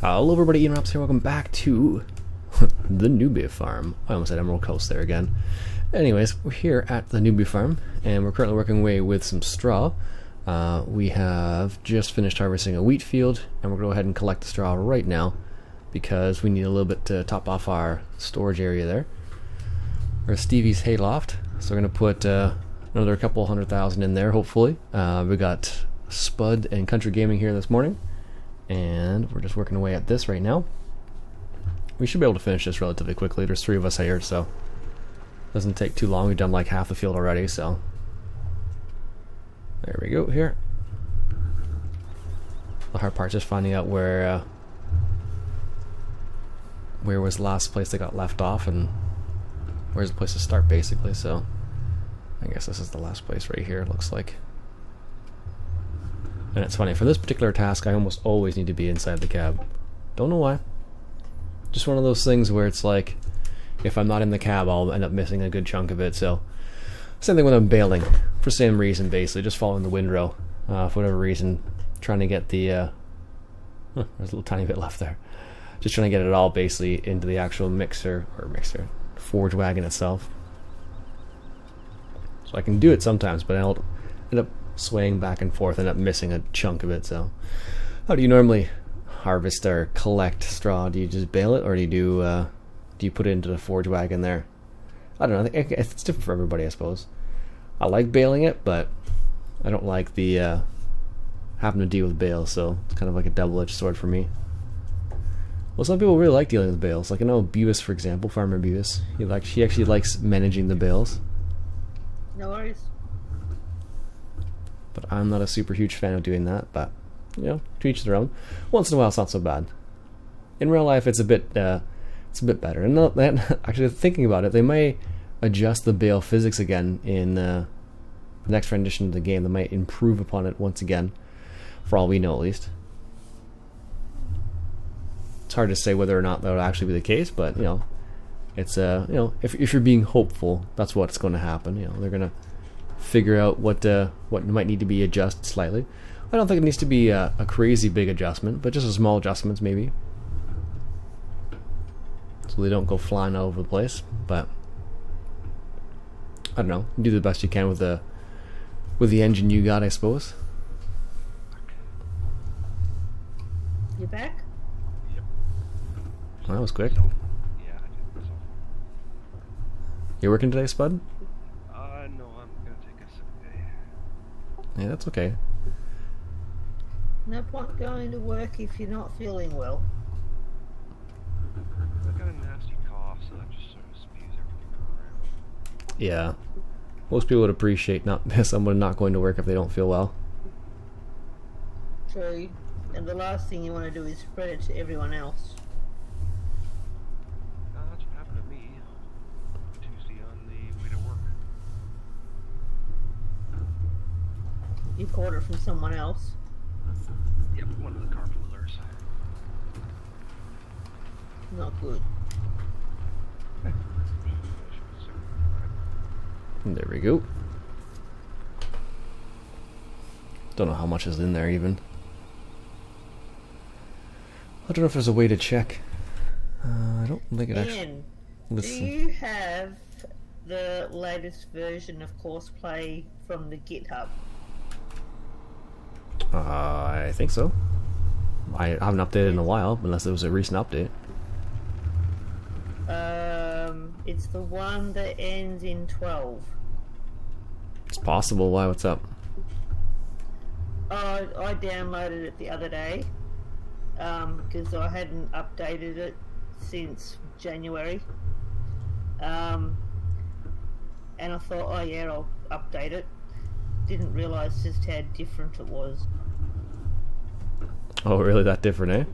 Hello everybody, Iain here, welcome back to the Newbie Farm. I almost said Emerald Coast there again. Anyways, we're here at the Newbie Farm, and we're currently working away with some straw. We have just finished harvesting a wheat field, and we're going to go ahead and collect the straw right now, because we need a little bit to top off our storage area there. We're Stevie's hayloft, so we're going to put another couple 100,000 in there, hopefully. We got Spud and Country Gaming here this morning, and we're just working away at this right now. We should be able to finish this relatively quickly. There's 3 of us here, so it doesn't take too long. We've done like half the field already, so there we go here. The hard part's just finding out where was the last place they got left off and where's the place to start, basically. So I guess this is the last place right here, it looks like. And it's funny, for this particular task I almost always need to be inside the cab. Don't know why. Just one of those things where it's like, if I'm not in the cab I'll end up missing a good chunk of it. So same thing when I'm bailing, for the same reason basically, just following the windrow. For whatever reason, trying to get the there's a little tiny bit left there. Just trying to get it all basically into the actual forge wagon itself. So I can do it sometimes, but I'll end up swaying back and forth and end up missing a chunk of it. So how do you normally harvest or collect straw? Do you just bale it, or do you put it into the forge wagon there? I don't know, I think it's different for everybody, I suppose. I like baling it, but I don't like the having to deal with bales, so it's kind of like a double-edged sword for me. Well, some people really like dealing with bales. Like I know Beavis, for example, Farmer Beavis. She actually likes managing the bales. No worries. But I'm not a super huge fan of doing that. But you know, to each their own. Once in a while, it's not so bad. In real life, it's a bit better. And actually, thinking about it, they may adjust the bale physics again in the next rendition of the game. They might improve upon it once again, for all we know, at least. It's hard to say whether or not that would actually be the case, but you know, it's you know, if you're being hopeful, that's what's going to happen. You know, they're going to figure out what might need to be adjusted slightly. I don't think it needs to be a crazy big adjustment, but just a small adjustments maybe, so they don't go flying all over the place. But I don't know, do the best you can with the engine you got, I suppose. You back? Yep. Well, that was quick. Yeah, I did myself. You working today, Spud? No, I'm gonna take a sick day. Yeah, that's okay. No point going to work if you're not feeling well. I got a nasty cough, so that just sort of spews everything around. Yeah, most people would appreciate someone not going to work if they don't feel well. True. And the last thing you want to do is spread it to everyone else. That's what happened to me Tuesday on the way to work. You caught it from someone else. Yep, one of the carpoolers. Not good. There we go. Don't know how much is in there even. I don't know if there's a way to check. I don't think it actually. Ian, do Listen. you have the latest version of Courseplay from the GitHub? I think so. I haven't updated in a while, unless it was a recent update. It's the one that ends in 12. It's possible. Why? What's up? I downloaded it the other day because I hadn't updated it since January, and I thought, oh yeah, I'll update it. Didn't realise just how different it was. Oh, really? That different, eh?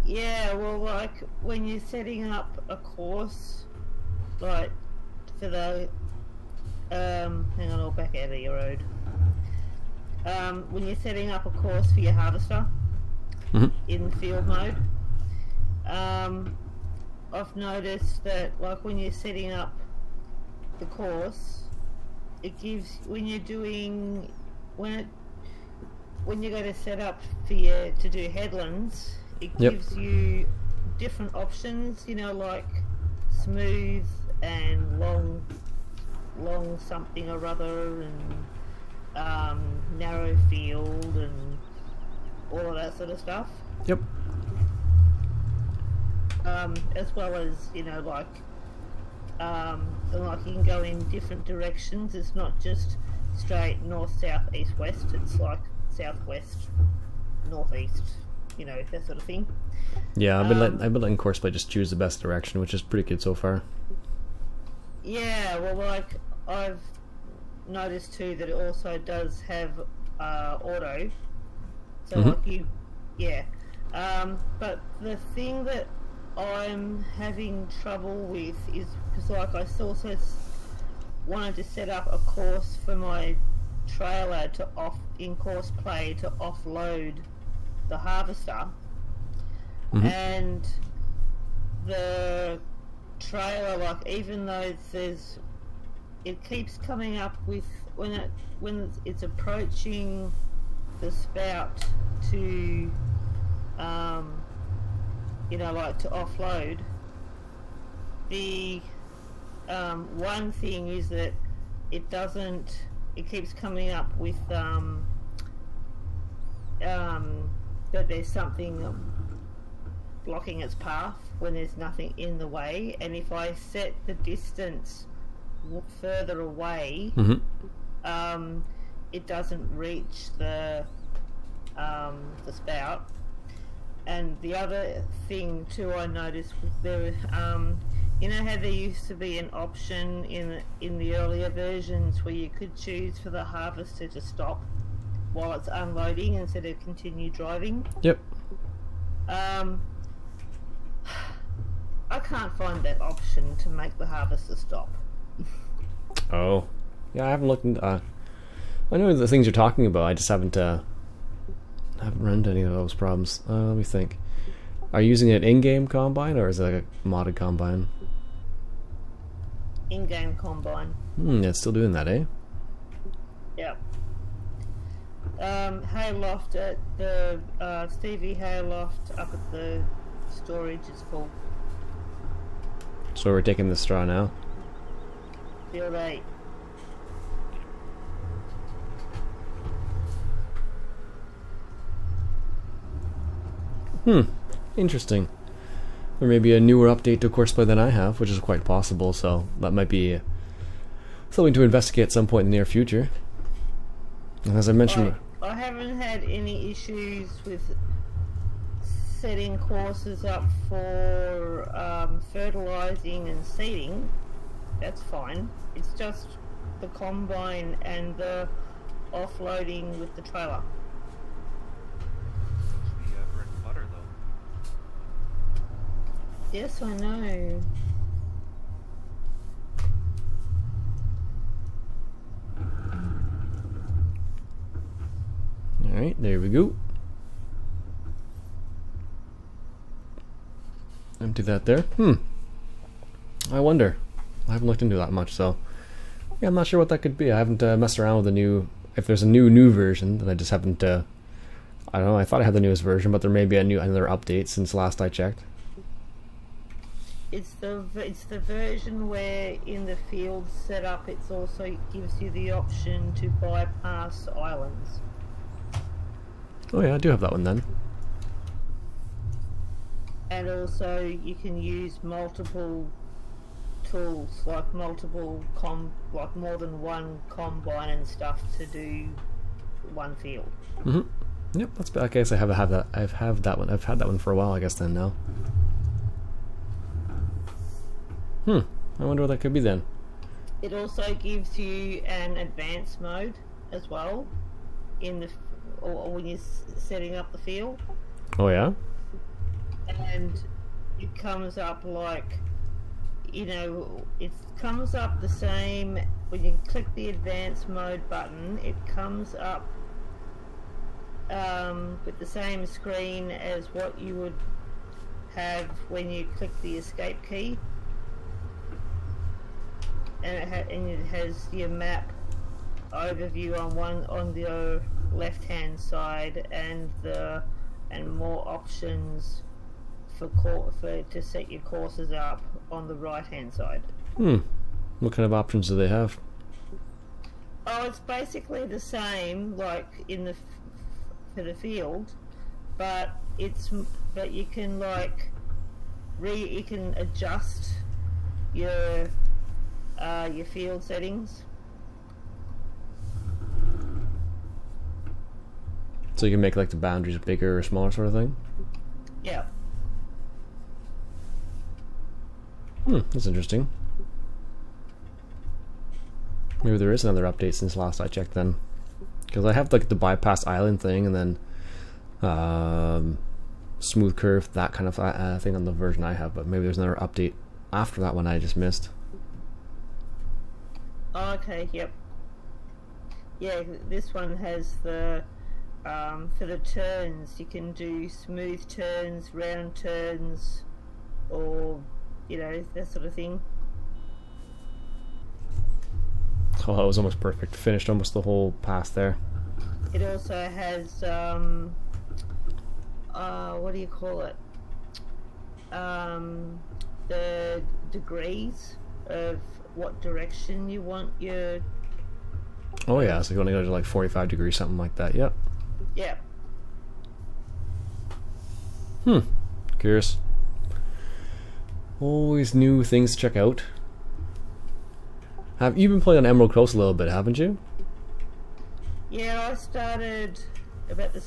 Yeah, well, like when you're setting up a course, like for the hang on, I'll back out of your road. When you're setting up a course for your harvester in field mode, I've noticed that like when you're setting up the course, it gives when you're going to set up for to do headlands, It Yep. gives you different options, you know, like smooth and long something or other, and narrow field and all of that sort of stuff. Yep. As well as, you know, like you can go in different directions. It's not just straight north, south, east, west. It's like southwest, northeast, you know, that sort of thing. Yeah, I've been letting Courseplay just choose the best direction, which is pretty good so far. Yeah, well, like I've noticed too that it also does have auto. So like but the thing that I'm having trouble with is because like I also wanted to set up a course for my trailer to in Courseplay to offload the harvester, and the trailer, like, even though it keeps coming up with when it's approaching the spout to you know, like to offload, the one thing is that it keeps coming up with that there's something blocking its path when there's nothing in the way, and if I set the distance further away, it doesn't reach the spout. And the other thing too I noticed was there, you know how there used to be an option in the earlier versions where you could choose for the harvester to stop while it's unloading instead of continue driving? Yep. I can't find that option to make the harvester stop. Oh. Yeah, I haven't looked into... I know the things you're talking about, I just haven't run into any of those problems. Let me think. Are you using an in-game combine, or is it like a modded combine? In-game combine. It's still doing that, eh? Yep. Hayloft at the Stevie Hayloft up at the storage is full. So we're taking the straw now. Field 8. Interesting. There may be a newer update to Courseplay than I have, which is quite possible, so that might be something to investigate at some point in the near future. And as I mentioned... I haven't had any issues with setting courses up for fertilizing and seeding. That's fine. It's just the combine and the offloading with the trailer. The bread and butter, though. Yes, I know. Alright, there we go. Empty that there. I wonder. I haven't looked into that much, so... Yeah, I'm not sure what that could be. I haven't messed around with the new... If there's a new version, then I just haven't... I don't know, I thought I had the newest version, but there may be another update since last I checked. It's the version where in the field setup it also gives you the option to bypass islands. Oh yeah, I do have that one then. And also you can use multiple tools, like more than one combine and stuff to do one field. Yep, that's. I guess I have that. I've that one. I've had that one for a while. I guess then now. I wonder what that could be then. It also gives you an advanced mode as well in the or when you're setting up the field. Oh yeah. And it comes up like, you know, it comes up the same when you click the advanced mode button. It comes up with the same screen as what you would have when you click the escape key, and it has your map overview on the left hand side and the and more options for to set your courses up on the right hand side. What kind of options do they have? Oh, it's basically the same like in the for the field, but you can like you can adjust your field settings. So you can make like the boundaries bigger or smaller sort of thing? Yeah. That's interesting. Maybe there is another update since last I checked then. Because I have like the bypass island thing and then smooth curve, that kind of thing on the version I have, but maybe there's another update after that one I just missed. Oh, okay, yep. Yeah, this one has the for the turns, you can do smooth turns, round turns, or you know, that sort of thing. Oh, that was almost perfect. Finished almost the whole pass there. It also has what do you call it? The degrees of what direction you want your... Oh yeah, so you want to go to like 45 degrees, something like that. Yep. Yeah. Curious. Always new things to check out. Have you been playing on Emerald Coast a little bit, haven't you? Yeah, I started about the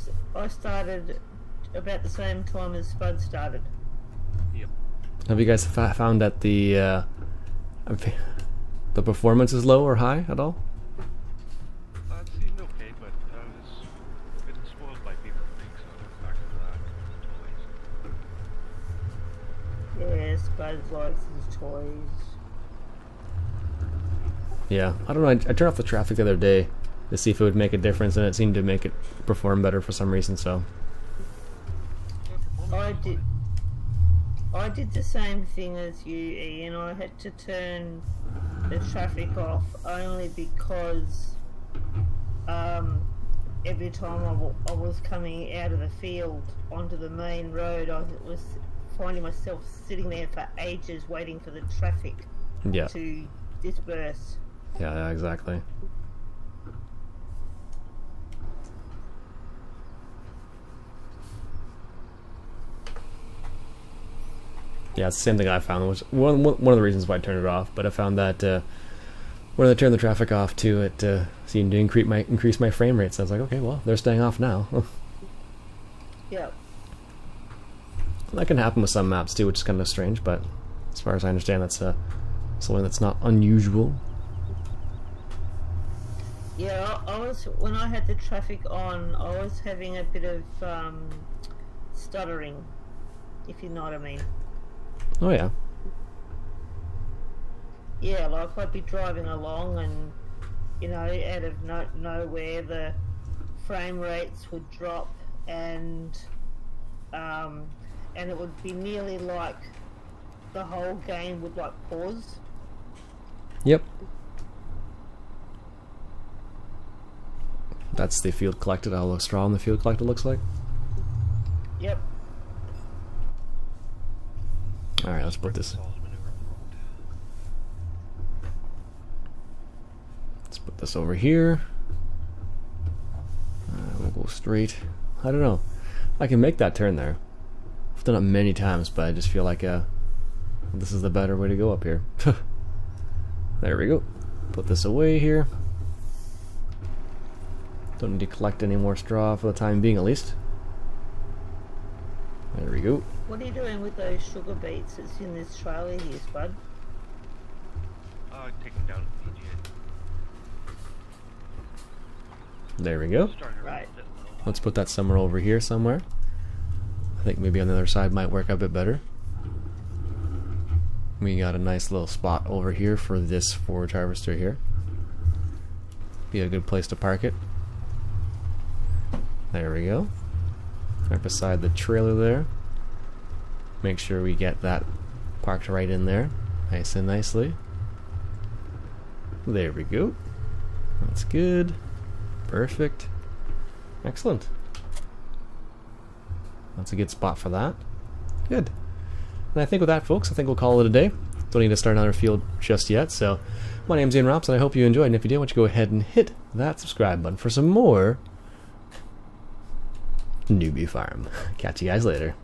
same time as Spud started. Yep. Have you guys found that the performance is low or high at all? It seemed okay, but I was getting spoiled by Beaver Creek, so I went back to that. Yeah, Spud likes his toys. Yeah, I don't know. I turned off the traffic the other day to see if it would make a difference, and it seemed to make it perform better for some reason. So I did the same thing as you, Ian. I had to turn the traffic off only because every time I was coming out of the field onto the main road, I was finding myself sitting there for ages waiting for the traffic to disperse. Yeah, exactly. Yeah, it's the same thing I found. It was one of the reasons why I turned it off. But I found that when I turned the traffic off too, it seemed to increase my frame rate. So I was like, okay, well, they're staying off now. Yeah. That can happen with some maps too, which is kind of strange. But as far as I understand, that's something that's not unusual. Yeah, when I had the traffic on, I was having a bit of stuttering, if you know what I mean. Oh yeah. Yeah, like I'd be driving along and, you know, out of nowhere the frame rates would drop and it would be nearly like the whole game would like pause. Yep. That's the field collected, how the straw in the field collected looks like. Yep. Alright, let's put this. Let's put this over here. We'll go straight. I don't know. I can make that turn there. I've done it many times, but I just feel like this is the better way to go up here. There we go. Put this away here. Don't need to collect any more straw for the time being, at least. There we go. What are you doing with those sugar beets that's in this trailer here, Spud? Taking down the EVGA. There we go. Right. Let's put that somewhere over here somewhere. I think maybe on the other side might work a bit better. We got a nice little spot over here for this forage harvester here. Be a good place to park it. There we go. Right beside the trailer there. Make sure we get that parked right in there. Nice and nicely. There we go. That's good. Perfect. Excellent. That's a good spot for that. Good. And I think with that, folks, I think we'll call it a day. Don't need to start another field just yet. So my name's Iain Robson. I hope you enjoyed. And if you did, why don't you go ahead and hit that subscribe button for some more Newbie Farm. Catch you guys later.